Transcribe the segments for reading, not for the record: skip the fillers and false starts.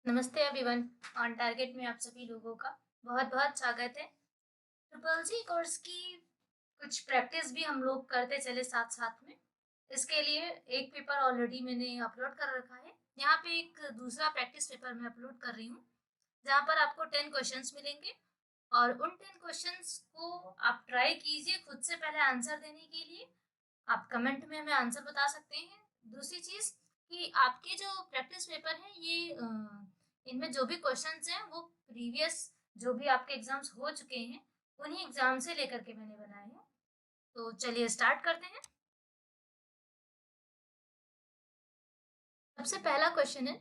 नमस्ते everyone. On target में आप सभी लोगों का बहुत बहुत स्वागत है। ट्रिपल सी कोर्स की कुछ प्रैक्टिस भी हम लोग करते चले साथ साथ में। इसके लिए एक पेपर ऑलरेडी मैंने अपलोड कर रखा है। यहाँ पे एक दूसरा प्रैक्टिस पेपर मैं अपलोड कर रही हूँ, जहाँ पर आपको 10 क्वेश्चंस मिलेंगे और उन 10 क्वेश्चंस को आप ट्राई कीजिए खुद से पहले आंसर देने के लिए। आप कमेंट में हमें आंसर बता सकते हैं। दूसरी चीज कि आपके जो प्रैक्टिस पेपर है ये इनमें जो भी क्वेश्चंस हैं वो प्रीवियस जो भी आपके एग्जाम्स हो चुके हैं उन्हीं एग्जाम से लेकर के मैंने बनाए हैं। तो चलिए स्टार्ट करते हैं। सबसे पहला क्वेश्चन है,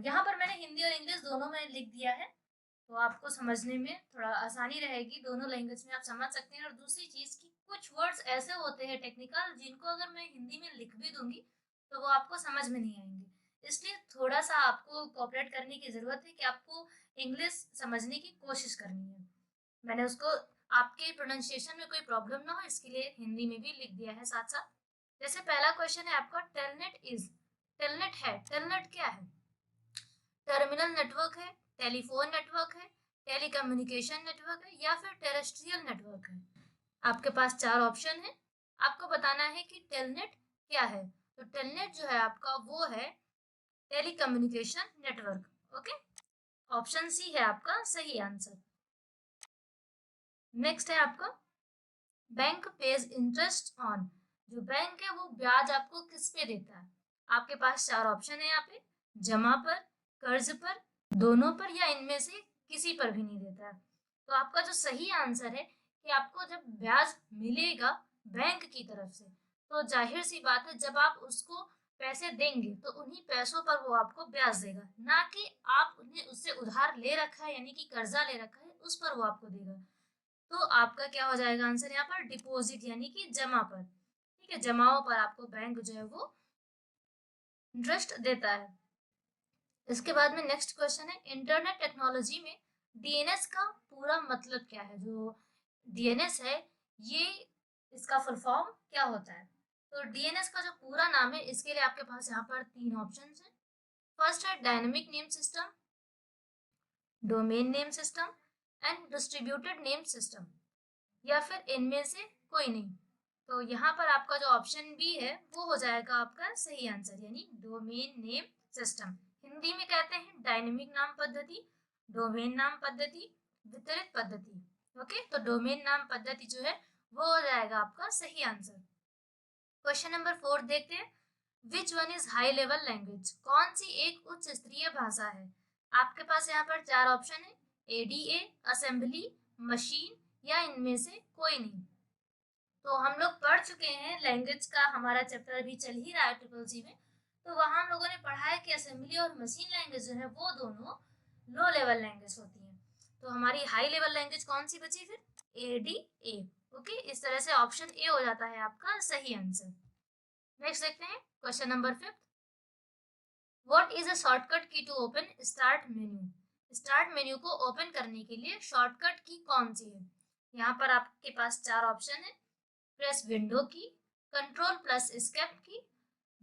यहाँ पर मैंने हिंदी और इंग्लिश दोनों में लिख दिया है, तो आपको समझने में थोड़ा आसानी रहेगी। दोनों लैंग्वेज में आप समझ सकते हैं। और दूसरी चीज कि कुछ वर्ड्स ऐसे होते हैं टेक्निकल जिनको अगर मैं हिंदी में लिख भी दूंगी तो वो आपको समझ में नहीं आएंगे। इसलिए थोड़ा सा आपको कोऑपरेट करने की जरूरत है कि आपको इंग्लिश समझने की कोशिश करनी है। मैंने उसको आपके प्रोनाउंसिएशन में कोई प्रॉब्लम ना हो इसके लिए हिंदी में भी लिख दिया है साथ साथ। जैसे पहला क्वेश्चन है आपका, टेलनेट इज, टेलनेट है, टेलनेट क्या है? टर्मिनल नेटवर्क है, टेलीफोन नेटवर्क है, टेलीकम्युनिकेशन नेटवर्क है या फिर टेरेस्ट्रियल नेटवर्क है? आपके पास चार ऑप्शन है। आपको बताना है कि टेलनेट क्या है। तो टेलनेट जो है आपका वो है telecommunication network. Okay, option C है आपका सही आंसर। नेक्स्ट है आपका, बैंक पेज इंटरेस्ट ऑन, जो बैंक है वो ब्याज आपको किस पे देता है? आपके पास चार ऑप्शन है यहाँ पे, जमा पर, कर्ज पर, दोनों पर या इनमें से किसी पर भी नहीं देता है। तो आपका जो सही आंसर है कि आपको जब ब्याज मिलेगा बैंक की तरफ से तो जाहिर सी बात है जब आप उसको पैसे देंगे तो उन्हीं पैसों पर वो आपको ब्याज देगा, ना कि आप उन्हें उससे उधार ले रखा है यानी कि कर्जा ले रखा है उस पर वो आपको देगा। तो आपका क्या हो जाएगा आंसर यहाँ पर, डिपॉजिट यानी कि जमा पर। ठीक है, जमाओं पर आपको बैंक जो है वो इंटरेस्ट देता है। इसके बाद में नेक्स्ट क्वेश्चन है, इंटरनेट टेक्नोलॉजी में डीएनएस का पूरा मतलब क्या है? जो डीएनएस है ये इसका फुल फॉर्म क्या होता है? तो डीएनएस का जो पूरा नाम है इसके लिए आपके पास यहाँ पर तीन ऑप्शन है। फर्स्ट है dynamic name system, domain name system and distributed name system, या फिर इनमें से कोई नहीं। तो यहाँ पर आपका जो ऑप्शन बी है वो हो जाएगा आपका सही आंसर, यानी डोमेन नेम सिस्टम। हिंदी में कहते हैं डायनेमिक नाम पद्धति, डोमेन नाम पद्धति, वितरित पद्धति। ओके, तो डोमेन नाम पद्धति जो है वो हो जाएगा आपका सही आंसर। क्वेश्चन नंबर 4 देखते हैं, which one is high level language, कौन सी एक उच्च स्तरीय भाषा है? आपके पास यहाँ पर चार ऑप्शन है, एडीए, असेंबली, मशीन या इनमें से कोई नहीं। तो हम लोग पढ़ चुके हैं लैंग्वेज का, हमारा चैप्टर अभी चल ही रहा है ट्रिपल सी में। तो वहां हम लोगों ने पढ़ा है कि असेंबली और मशीन लैंग्वेज जो है वो दोनों लो लेवल लैंग्वेज होती है। तो हमारी हाई लेवल लैंग्वेज कौन सी बची फिर? एडीए। ओके, इस तरह से ऑप्शन ए हो जाता है आपका सही आंसर। नेक्स्ट देखते हैं question number 5, what is a shortcut key to open start menu? Start menu को ओपन करने के लिए शॉर्टकट की कौन सी है? यहाँ पर आपके पास चार ऑप्शन है, प्रेस विंडो की, कंट्रोल प्लस एस्केप की,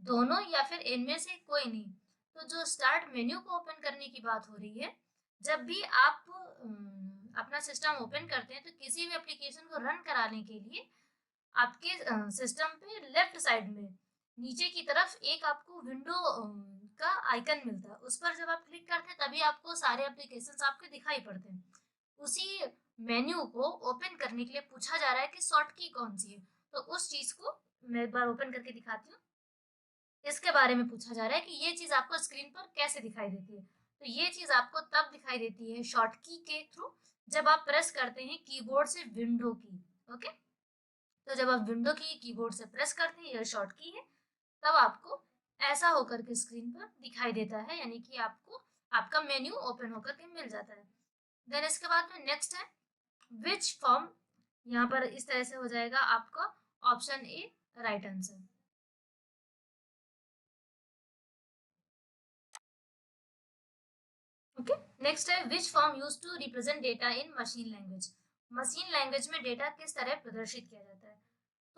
दोनों या फिर इनमें से कोई नहीं। तो जो स्टार्ट मेन्यू को ओपन करने की बात हो रही है, जब भी आप अपना सिस्टम ओपन करते हैं तो किसी भी एप्लीकेशन को रन कराने के लिए आपके सिस्टम पे लेफ्ट साइड में नीचे की तरफ एक आपको विंडो का आइकन मिलता है, उस पर जब आप क्लिक करते हैं तभी आपको सारे एप्लीकेशंस आपके दिखाई पड़ते हैं। उसी मेन्यू को ओपन करने के लिए पूछा जा रहा है कि शॉर्ट की कौन सी है। तो उस चीज को मैं एक बार ओपन करके दिखाती हूँ। इसके बारे में पूछा जा रहा है कि ये चीज आपको स्क्रीन पर कैसे दिखाई देती है। तो ये चीज आपको तब दिखाई देती है शॉर्ट की के थ्रू, जब आप प्रेस करते हैं कीबोर्ड से विंडो की। ओके, तो जब आप विंडो की कीबोर्ड से प्रेस करते हैं, यह शॉर्ट की है, तब आपको ऐसा होकर के स्क्रीन पर दिखाई देता है, यानी कि आपको आपका मेन्यू ओपन होकर के मिल जाता है। देन इसके बाद में नेक्स्ट है विच फॉर्म, यहाँ पर इस तरह से हो जाएगा आपका option A right answer. Okay, next है which form use to represent data in machine language? Machine language में डेटा किस तरह प्रदर्शित किया जाता है?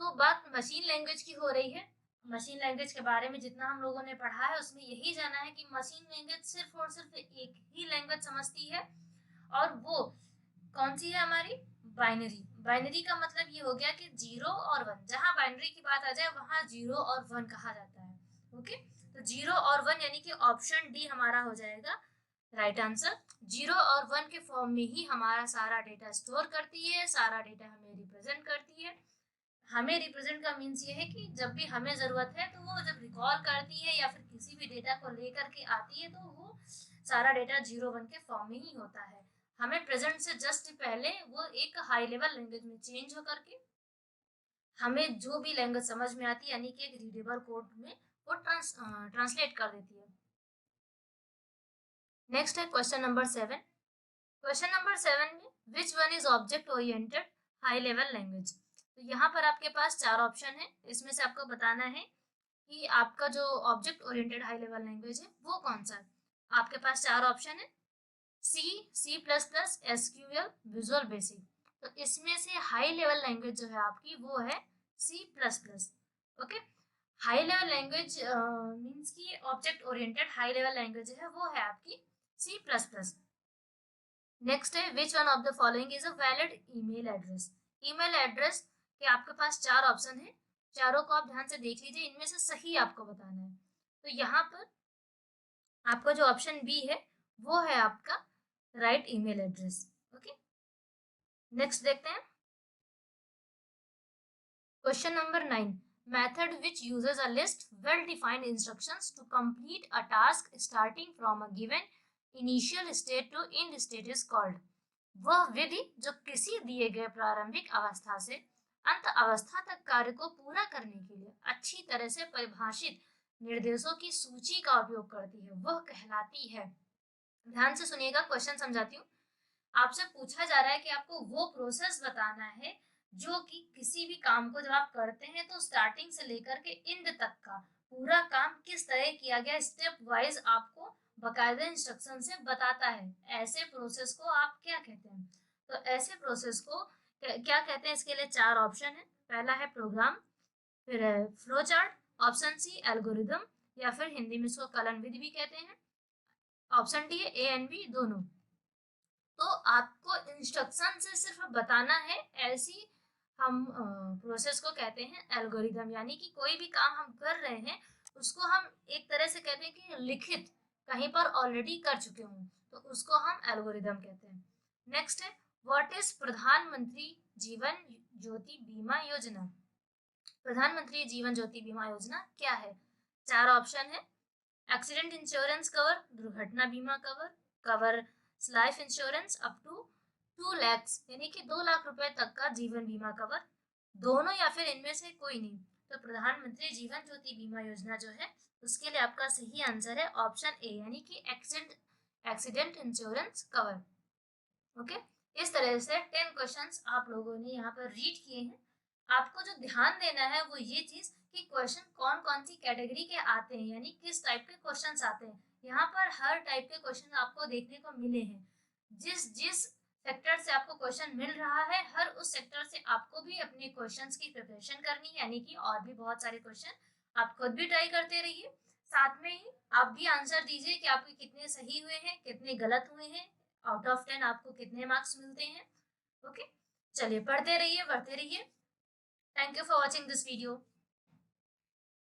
तो बात मशीन लैंग्वेज की हो रही है, मशीन लैंग्वेज के बारे में जितना हम लोगों ने पढ़ा है उसमें यही जाना है कि मशीन लैंग्वेज सिर्फ और सिर्फ एक ही लैंग्वेज समझती है, और वो कौन सी है हमारी? बाइनरी। बाइनरी का मतलब ये हो गया कि 0 और 1, जहां बाइनरी की बात आ जाए वहां 0 और 1 कहा जाता है। ओके, तो 0 और 1 यानी कि ऑप्शन डी हमारा हो जाएगा राइट आंसर। 0 और 1 के फॉर्म में ही हमारा सारा डेटा स्टोर करती है, सारा डेटा हमें रिप्रेजेंट करती है। हमें रिप्रेजेंट का मीन्स ये है कि जब भी हमें जरूरत है तो वो जब रिकॉल करती है या फिर किसी भी डेटा को लेकर के आती है तो वो सारा डेटा 0 1 के फॉर्म में ही होता है। हमें प्रेजेंट से जस्ट पहले वो एक हाई लेवल लैंग्वेज में चेंज होकर के हमें जो भी लैंग्वेज समझ में आती है यानी कि एक रीडेबल कोड में वो ट्रांसलेट कर देती है। नेक्स्ट है क्वेश्चन नंबर 7। क्वेश्चन नंबर 7 में which one is object oriented high level language. तो यहाँ पर आपके पास 4 ऑप्शन है, इसमें से आपको बताना है कि आपका जो object oriented high level language है वो कौन सा है। आपके पास 4 ऑप्शन है, C plus plus, SQL, visual basic. तो इसमें से हाई लेवल लैंग्वेज जो है आपकी वो है C plus plus. Okay, high level language means की object oriented high level language है वो है आपकी सी प्लस प्लस। नेक्स्ट है which one of the following is a valid email address. Email address के आपके पास 4 ऑप्शन है, चारों को आप ध्यान से देख लीजिए, इनमें से सही आपको बताना है। तो यहाँ पर आपका जो ऑप्शन बी है वो है आपका right email address. Okay, next देखते हैं question number 9। Method which uses a list well defined instructions to complete a task starting from a given initial state to end state is called. वह विधि जो किसी दिए गए प्रारंभिक अवस्था से अंत अवस्था तक कार्य को पूरा करने के लिए अच्छी तरह से परिभाषित निर्देशों की सूची का उपयोग करती है वह कहलाती है। ध्यान से सुनिएगा, क्वेश्चन समझाती हूँ। आपसे पूछा जा रहा है कि आपको वो प्रोसेस बताना है जो कि किसी भी काम को जब आप करते हैं तो स्टार्टिंग से लेकर के एंड तक का पूरा काम किस तरह किया गया स्टेप वाइज आपको बकायदा इंस्ट्रक्शन से बताता है। ऐसे प्रोसेस को आप क्या कहते हैं? तो ऐसे प्रोसेस को क्या कहते हैं? इसके लिए 4 ऑप्शन है। पहला है प्रोग्राम, फिर है flow chart, option C algorithm, या फिर हिंदी में इसको कलन विधि भी कहते हैं, ऑप्शन डी है ए एंड बी दोनों। तो आपको इंस्ट्रक्शन से सिर्फ बताना है, ऐसी हम प्रोसेस को कहते हैं एल्गोरिदम। यानी कि कोई भी काम हम कर रहे हैं उसको हम एक तरह से कहते हैं कि लिखित कहीं पर ऑलरेडी कर चुके हों तो उसको हम एल्गोरिदम कहते हैं। नेक्स्ट है व्हाट इज प्रधानमंत्री जीवन ज्योति बीमा योजना। प्रधानमंत्री जीवन ज्योति बीमा योजना क्या है? 4 ऑप्शन है, एक्सीडेंट इंश्योरेंस कवर, दुर्घटना बीमा cover, cover life insurance up to 2 lakh यानी कि 2 लाख रुपए तक का जीवन बीमा कवर, दोनों या फिर इनमें से कोई नहीं। तो प्रधानमंत्री जीवन ज्योति बीमा योजना जो है उसके लिए आपका सही आंसर है ऑप्शन ए यानी कि एक्सीडेंट इंश्योरेंस कवर। ओके, इस तरह से 10 क्वेश्चंस आप लोगों ने यहाँ पर रीड किए हैं। आपको जो ध्यान देना है वो ये चीज कि क्वेश्चन कौन कौन सी कैटेगरी के आते हैं यानी किस टाइप के क्वेश्चंस आते हैं। यहाँ पर हर टाइप के क्वेश्चन आपको देखने को मिले हैं। जिस जिस सेक्टर से आपको क्वेश्चन मिल रहा है हर उस सेक्टर से आपको भी अपने क्वेश्चंस की प्रिपरेशन करनी है, यानी कि और भी बहुत सारे क्वेश्चन आप खुद भी ट्राई करते रहिए। साथ में ही आप भी आंसर दीजिए कि आपके कितने सही हुए हैं कितने गलत हुए हैं, आउट ऑफ 10 आपको कितने मार्क्स मिलते हैं। ओके, चलिए पढ़ते रहिए बढ़ते रहिए। Thank you for watching this video.